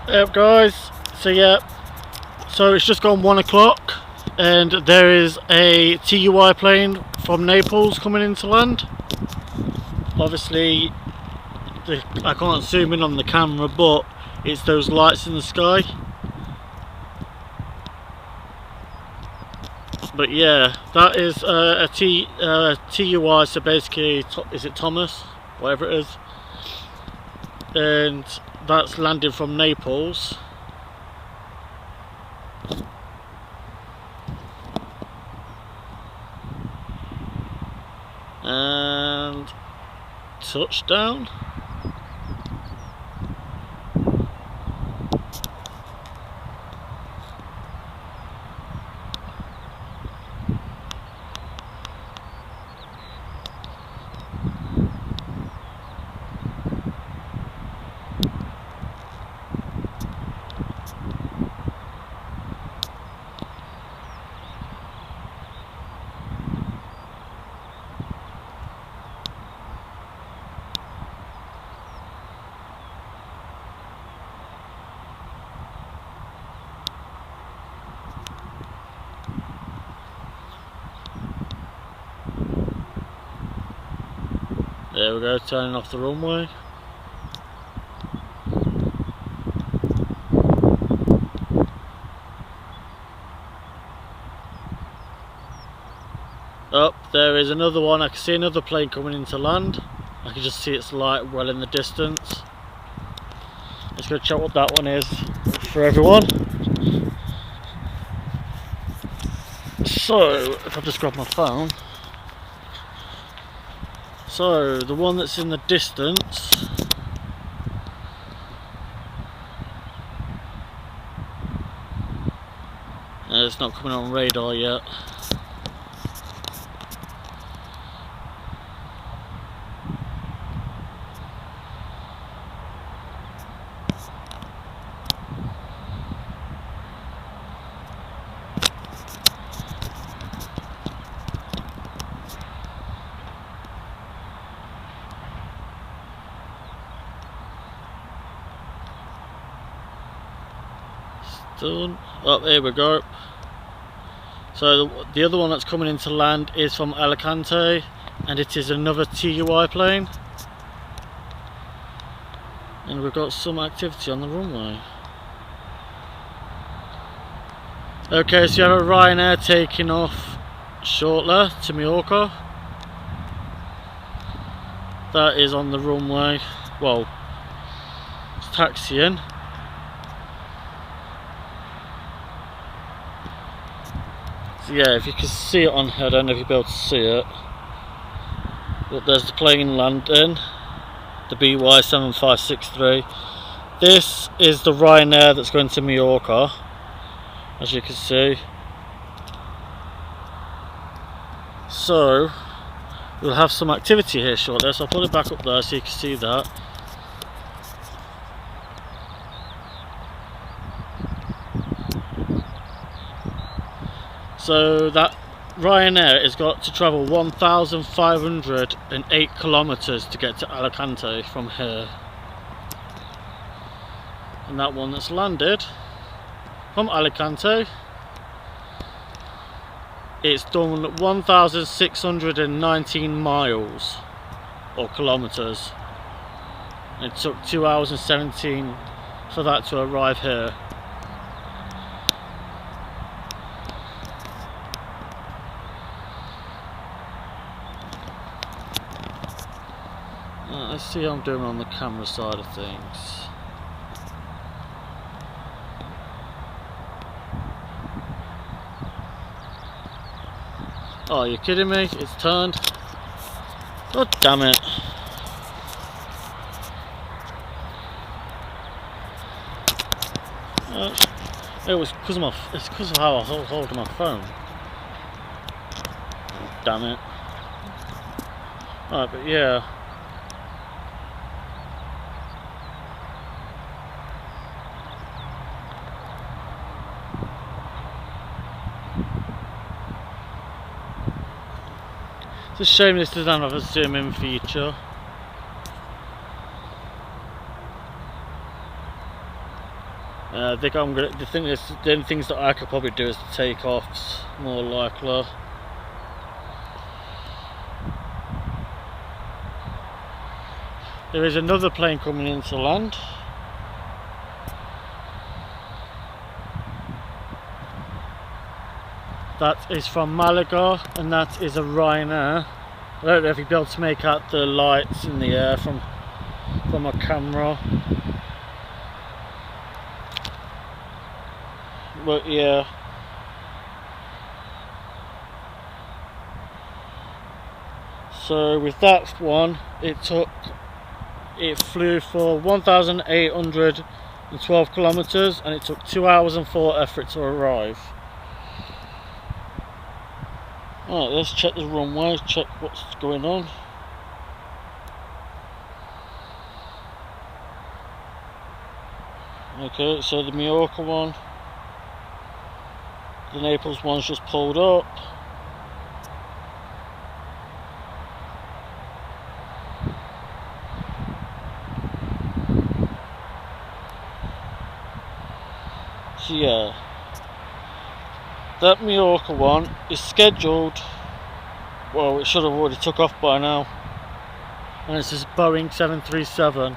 Yep guys, so yeah, so it's just gone 1 o'clock and there is a TUI plane from Naples coming into land. Obviously I can't zoom in on the camera, but it's those lights in the sky. But yeah, that is a TUI, so basically, is it Thomas? Whatever it is. And that's landing from Naples. And touchdown. There we go, turning off the runway. Up there is another one. I can see another plane coming into land. I can just see its light well in the distance. Let's go check what that one is for everyone. So, if I just grab my phone. So, the one that's in the distance it's not coming on radar yet. Done. Oh, here we go. So the other one that's coming into land is from Alicante, and it is another TUI plane. And we've got some activity on the runway. Okay, so you have a Ryanair taking off shortly to Mallorca. That is on the runway. Well, it's taxiing. So yeah, if you can see it on here, I don't know if you'll be able to see it, but there's the plane landing, the BY7563. This is the Ryanair that's going to Mallorca, as you can see. So we'll have some activity here shortly, so I'll put it back up there so you can see that. So that Ryanair has got to travel 1,508 kilometers to get to Alicante from here. And that one that's landed from Alicante, it's done 1,619 miles or kilometers. It took 2 hours and 17 for that to arrive here. Let's see how I'm doing on the camera side of things. Oh, are you kidding me? It's turned. God damn it. It was because of it's because of how I was holding my phone. Damn it. Right, but yeah. It's a shame this doesn't have a zoom in feature. I think I'm gonna. The only things that I could probably do is the takeoffs, more likely. There is another plane coming into land. That is from Malaga, and that is a Ryanair. I don't know if you'll be able to make out the lights in the air from a camera. But yeah. So with that one, it flew for 1,812 kilometers, and it took 2 hours and 4 effort to arrive. Alright, let's check the runway, check what's going on. Okay, so the Mallorca one, the Naples one's just pulled up. So yeah, that Mallorca one is scheduled, well, it should have already took off by now, and it's this Boeing 737.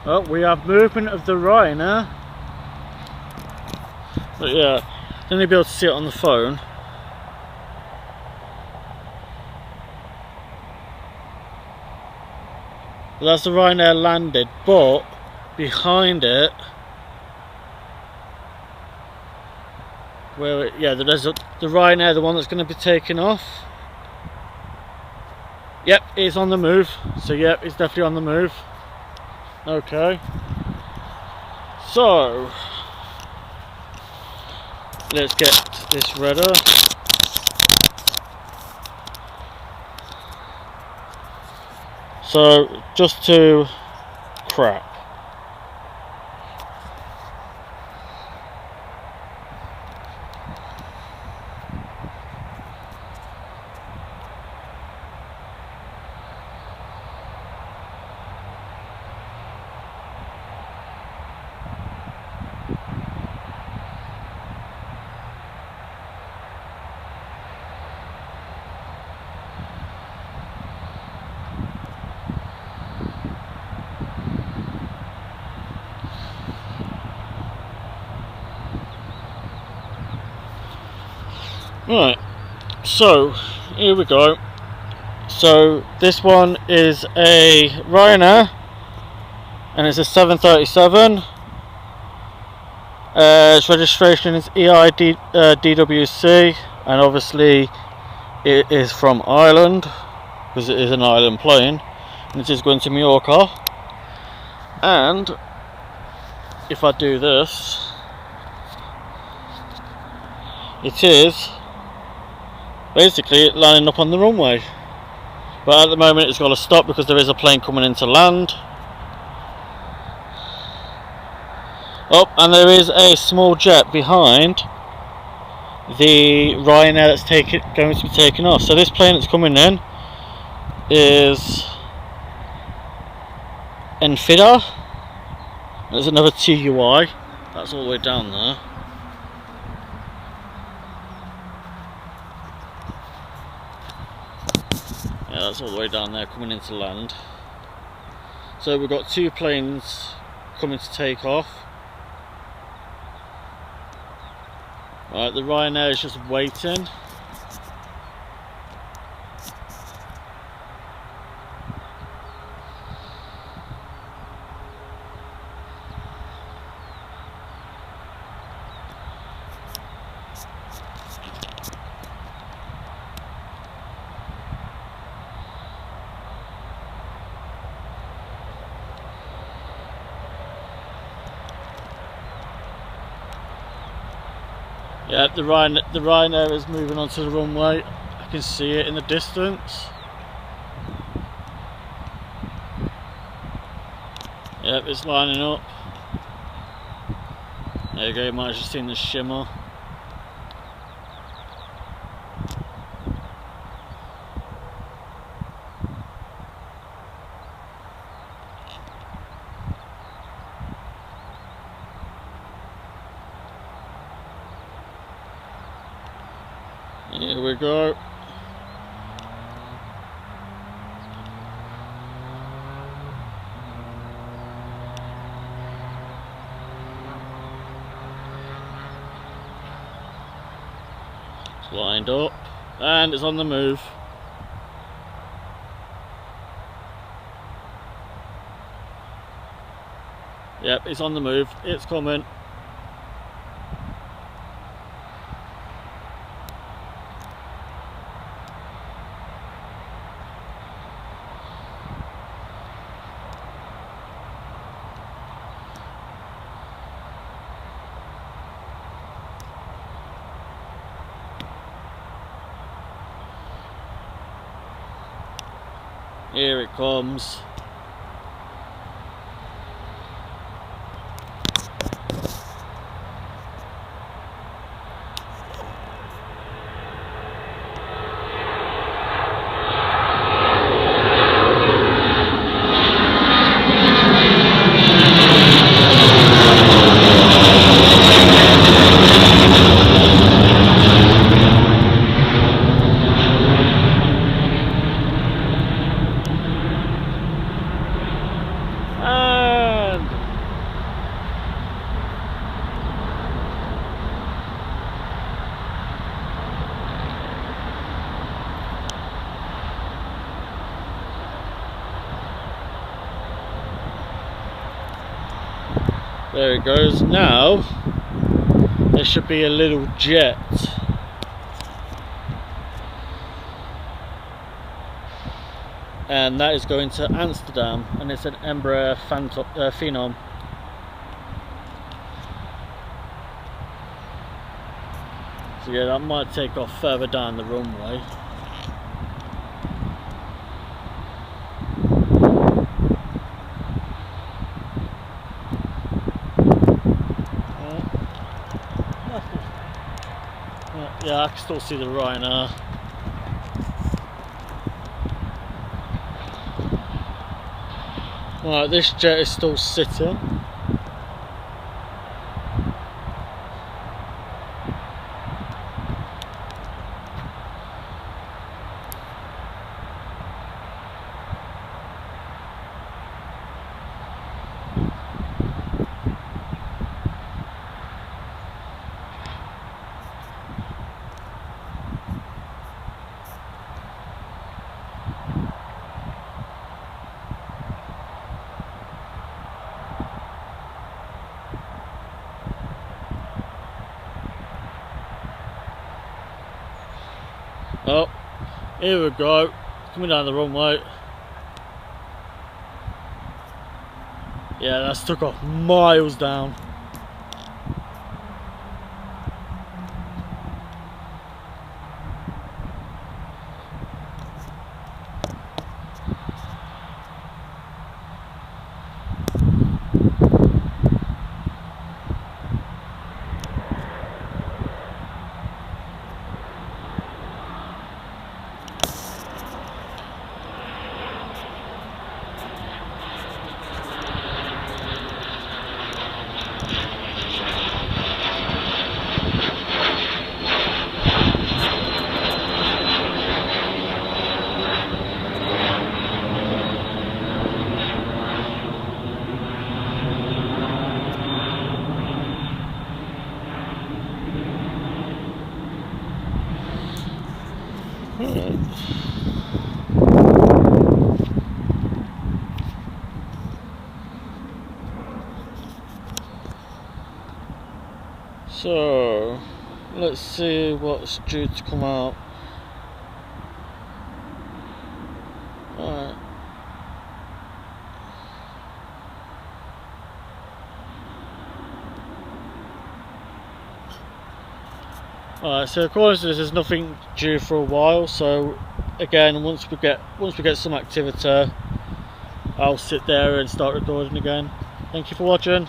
Oh, we have movement of the Ryanair. But yeah, then you'll be able to see it on the phone. Well, that's the Ryanair landed, but behind it, there's the Ryanair, the one that's going to be taking off. Yep, it's on the move. So yep, it's definitely on the move. Okay, so let's get this ready. So just to crap. Right, so here we go. So this one is a Ryanair, and it's a 737. Its registration is EIDWC, and obviously it is from Ireland because it is an island plane, and it is going to Mallorca. And if I do this, it is basically lining up on the runway, but at the moment it's got to stop because there is a plane coming into land. Oh, and there is a small jet behind the Ryanair that's going to be taken off. So this plane that's coming in is Enfida. There's another TUI, that's all the way down there. Yeah, that's all the way down there coming into land. So we've got two planes coming to take off. Right, the Ryanair is just waiting. Yeah, the Ryanair is moving onto the runway. I can see it in the distance. Yep, it's lining up. There you go, you might have just seen the shimmer. Here we go. It's lined up and it's on the move. Yep, it's on the move. It's coming. Here it comes. There it goes. Now there should be a little jet. And that is going to Amsterdam, and it's an Embraer Phenom. So yeah, that might take off further down the runway. Yeah, I can still see the Ryanair. Right, this jet is still sitting. Oh, here we go, coming down the runway. Yeah, that's took off miles down. So let's see what's due to come out. Alright. Alright, so according to this, there's nothing due for a while. So again, once we get some activity, I'll sit there and start recording again. Thank you for watching.